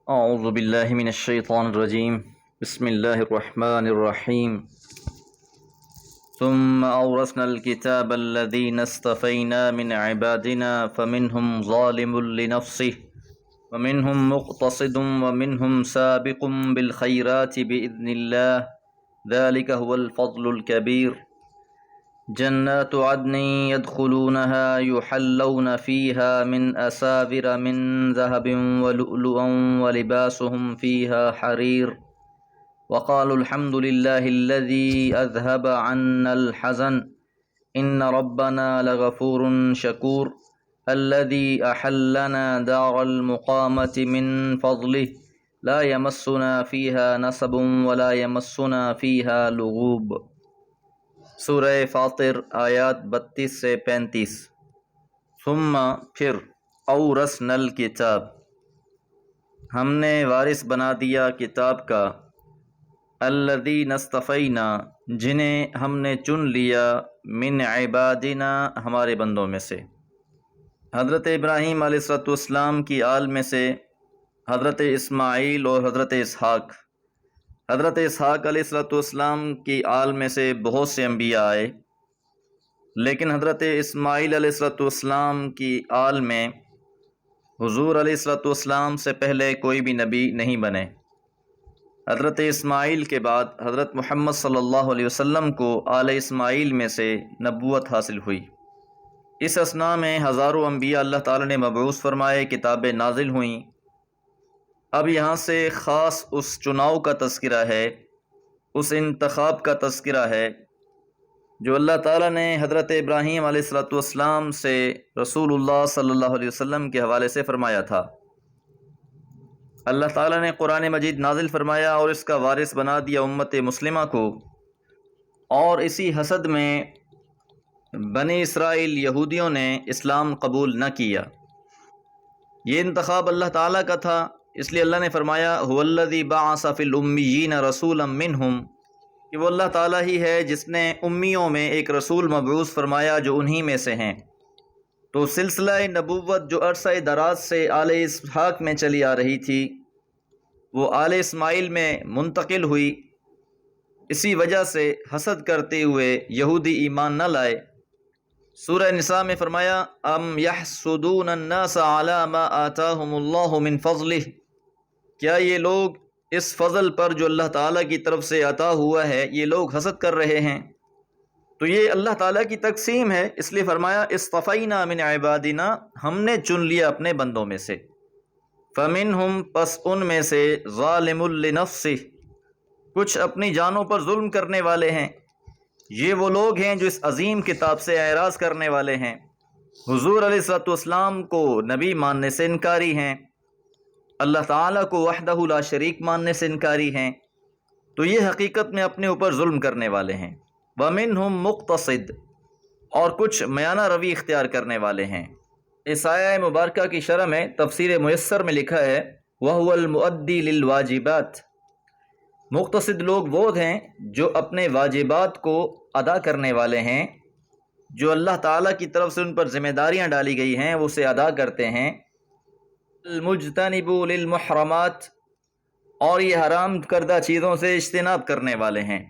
أعوذ بالله من الشيطان الرجيم. بسم الله الرحمن الرحيم. ثم أورثنا الكتاب الذين اصطفينا من عبادنا فمنهم ظالم لنفسه ومنهم مقتصد ومنهم سابق بالخيرات بإذن الله ذلك هو الفضل الكبير. جنات عدن يدخلونها يحلون فيها من أساور من ذهب ولؤلؤا ولباسهم فيها حرير وقالوا الحمد لله الذي أذهب عنا الحزن إن ربنا لغفور شكور الذي أحلنا دار المقامة من فضله لا يمسنا فيها نصب ولا يمسنا فيها لغوب. سورہ فاطر آیات 32 سے 35. ثم پھر اورثنا الکتاب ہم نے وارث بنا دیا کتاب کا، الذین اصطفینا جنہیں ہم نے چن لیا، من عبادنا ہمارے بندوں میں سے، حضرت ابراہیم علیہ السلام کی آل میں سے حضرت اسماعیل اور حضرت اسحاق. حضرت اسحاق علیہ السلام کی آل میں سے بہت سے انبیاء آئے، لیکن حضرت اسماعیل علیہ السلام کی آل میں حضور علیہ السلام سے پہلے کوئی بھی نبی نہیں بنے. حضرت اسماعیل کے بعد حضرت محمد صلی اللہ علیہ وسلم کو آل اسماعیل میں سے نبوت حاصل ہوئی. اس اثناء میں ہزاروں انبیاء اللہ تعالی نے مبعوث فرمائے، کتابیں نازل ہوئیں. اب یہاں سے خاص اس چناؤ کا تذکرہ ہے، اس انتخاب کا تذکرہ ہے جو اللہ تعالیٰ نے حضرت ابراہیم علیہ السلام سے رسول اللہ صلی اللہ علیہ وسلم کے حوالے سے فرمایا تھا. اللہ تعالیٰ نے قرآن مجید نازل فرمایا اور اس کا وارث بنا دیا امت مسلمہ کو، اور اسی حسد میں بنی اسرائیل یہودیوں نے اسلام قبول نہ کیا. یہ انتخاب اللہ تعالیٰ کا تھا، اس لیے اللہ نے فرمایا هو الذی بعث فی الامیین رسولا منہم، کہ وہ اللہ تعالیٰ ہی ہے جس نے امیوں میں ایک رسول مبعوث فرمایا جو انہی میں سے ہیں. تو سلسلہ نبوت جو عرصہ دراز سے آل اسحاق میں چلی آ رہی تھی وہ آل اسماعیل میں منتقل ہوئی. اسی وجہ سے حسد کرتے ہوئے یہودی ایمان نہ لائے. سورہ نساء میں فرمایا ام یحسدون الناس علی ما آتاہم اللہ من فضلہ، کیا یہ لوگ اس فضل پر جو اللہ تعالیٰ کی طرف سے عطا ہوا ہے یہ لوگ حسد کر رہے ہیں؟ تو یہ اللہ تعالیٰ کی تقسیم ہے، اس لیے فرمایا اصطفینا من عبادنا، ہم نے چن لیا اپنے بندوں میں سے. فمنہم پس ان میں سے ظالم لنفسہ، کچھ اپنی جانوں پر ظلم کرنے والے ہیں. یہ وہ لوگ ہیں جو اس عظیم کتاب سے اعراض کرنے والے ہیں، حضور علیہ السلام کو نبی ماننے سے انکاری ہیں، اللہ تعالیٰ کو وحدہ لا شریک ماننے سے انکاری ہیں. تو یہ حقیقت میں اپنے اوپر ظلم کرنے والے ہیں. وَمِنْهُمْ مُقْتَصِد، اور کچھ میانہ روی اختیار کرنے والے ہیں. اس آیہ مبارکہ کی شرح میں تفسیر میسر میں لکھا ہے وَهُوَ الْمُؤَدِّي لِلْوَاجِبَاتِ، مقتصد لوگ وہ ہیں جو اپنے واجبات کو ادا کرنے والے ہیں، جو اللہ تعالیٰ کی طرف سے ان پر ذمہ داریاں ڈالی گئی ہیں وہ اسے ادا کرتے ہیں. المجتنب للمحرمات، اور یہ حرام کردہ چیزوں سے اجتناب کرنے والے ہیں.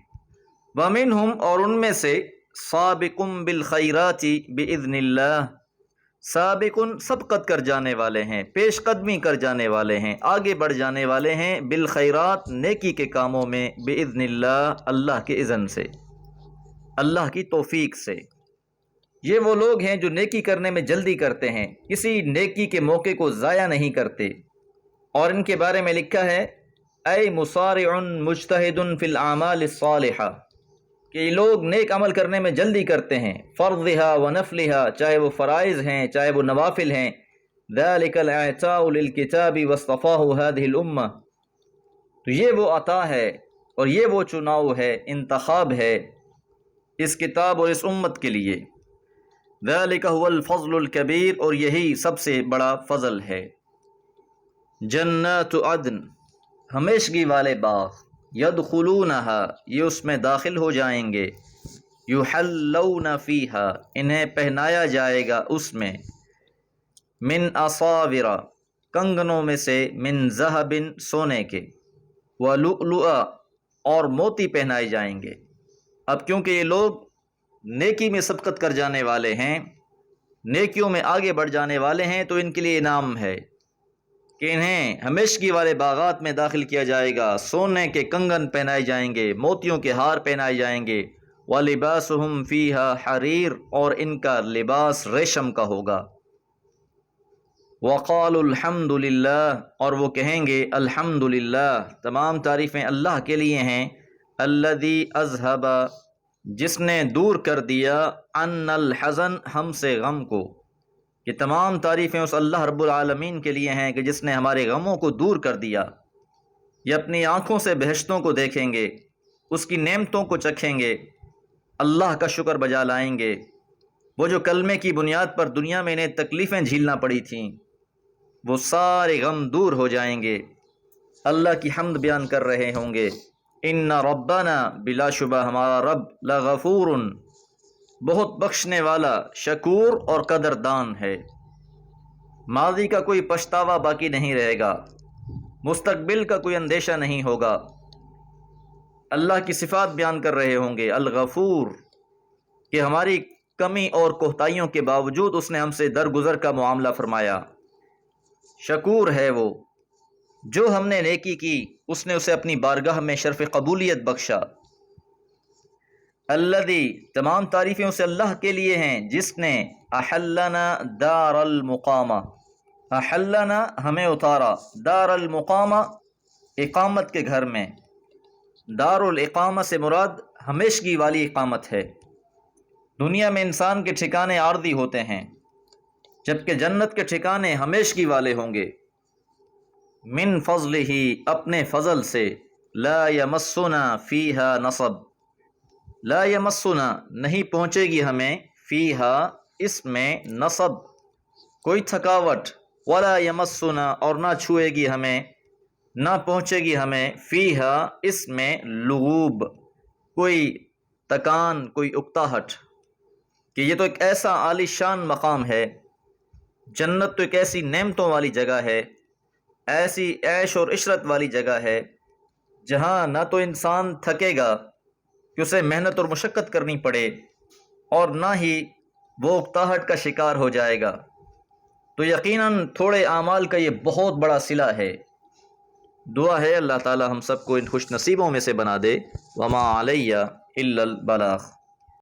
ومنہم، اور ان میں سے سابق بالخیرات باذن اللہ، سابق سبقت کر جانے والے ہیں، پیش قدمی کر جانے والے ہیں، آگے بڑھ جانے والے ہیں، بالخیرات نیکی کے کاموں میں، باذن اللہ اللہ کے اذن سے، اللہ کی توفیق سے. یہ وہ لوگ ہیں جو نیکی کرنے میں جلدی کرتے ہیں، کسی نیکی کے موقع کو ضائع نہیں کرتے. اور ان کے بارے میں لکھا ہے اے مسارع مجتہد فی الاعمال الصالحہ، کہ یہ لوگ نیک عمل کرنے میں جلدی کرتے ہیں، فرضہا و نفلہا، چاہے وہ فرائض ہیں چاہے وہ نوافل ہیں. ذالک الاعطاء للکتاب واصطفاہ هذه الامہ، تو یہ وہ عطا ہے اور یہ وہ چناؤ ہے، انتخاب ہے اس کتاب اور اس امت کے لیے. ذالک هو الفضل الکبیر، اور یہی سب سے بڑا فضل ہے. جنات عدن، ہمیشگی والے باغ، یدخلونہا، یہ اس میں داخل ہو جائیں گے، یحلون فیہا، انہیں پہنایا جائے گا اس میں، من اصاورا، کنگنوں میں سے من ذہب سونے کے، ولؤلؤا اور موتی پہنائے جائیں گے۔ اب کیونکہ یہ لوگ نیکی میں سبقت کر جانے والے ہیں، نیکیوں میں آگے بڑھ جانے والے ہیں، تو ان کے لیے انعام ہے کہ انہیں ہمیشگی والے باغات میں داخل کیا جائے گا، سونے کے کنگن پہنائے جائیں گے، موتیوں کے ہار پہنائے جائیں گے، وَلِبَاسُهُمْ فِيهَا حَرِيرٌ اور ان کا لباس ریشم کا ہوگا۔ وَقَالُوا الْحَمْدُ لِلَّهِ اور وہ کہیں گے الحمدللہ، تمام تعریفیں اللہ کے لیے ہیں، الَّذِي أَذْهَبَ جس نے دور کر دیا عَنَّا الْحَزَنَ ہم سے غم کو۔ یہ تمام تعریفیں اس اللہ رب العالمین کے لیے ہیں کہ جس نے ہمارے غموں کو دور کر دیا۔ یہ اپنی آنکھوں سے بہشتوں کو دیکھیں گے، اس کی نعمتوں کو چکھیں گے، اللہ کا شکر بجا لائیں گے۔ وہ جو کلمے کی بنیاد پر دنیا میں انہیں تکلیفیں جھیلنا پڑی تھیں، وہ سارے غم دور ہو جائیں گے، اللہ کی حمد بیان کر رہے ہوں گے۔ ان ربنا بلا شبہ ہمارا رب لغفور بہت بخشنے والا، شکور اور قدردان ہے۔ ماضی کا کوئی پچھتاوا باقی نہیں رہے گا، مستقبل کا کوئی اندیشہ نہیں ہوگا۔ اللہ کی صفات بیان کر رہے ہوں گے، الغفور کہ ہماری کمی اور کوتاہیوں کے باوجود اس نے ہم سے درگزر کا معاملہ فرمایا۔ شکور ہے وہ، جو ہم نے نیکی کی اس نے اسے اپنی بارگاہ میں شرف قبولیت بخشا۔ الذی تمام تعریفیں اسے اللہ کے لیے ہیں جس نے احلنا دار المقامہ، احلنا ہمیں اتارا، دار المقامہ اقامت کے گھر میں۔ دار الاقامہ سے مراد ہمیشگی والی اقامت ہے۔ دنیا میں انسان کے ٹھکانے عارضی ہوتے ہیں، جبکہ جنت کے ٹھکانے ہمیشگی والے ہوں گے۔ من فضلہ اپنے فضل سے، لا یمسنا فیہا نصب، لا یمسنا نہیں پہنچے گی ہمیں، فیہا اس میں نصب کوئی تھکاوٹ، ولا یمسنا اور نہ چھوئے گی ہمیں، نہ پہنچے گی ہمیں، فیہا اس میں لغوب کوئی تکان، کوئی اکتاہٹ، کہ یہ تو ایک ایسا عالی شان مقام ہے، جنت تو ایک ایسی نعمتوں والی جگہ ہے، ایسی عیش اور عشرت والی جگہ ہے جہاں نہ تو انسان تھکے گا کہ اسے محنت اور مشقت کرنی پڑے، اور نہ ہی وہ اکتاہٹ کا شکار ہو جائے گا۔ تو یقیناً تھوڑے اعمال کا یہ بہت بڑا صلہ ہے۔ دعا ہے اللہ تعالی ہم سب کو ان خوش نصیبوں میں سے بنا دے۔ وما علیہ الا البلاغ۔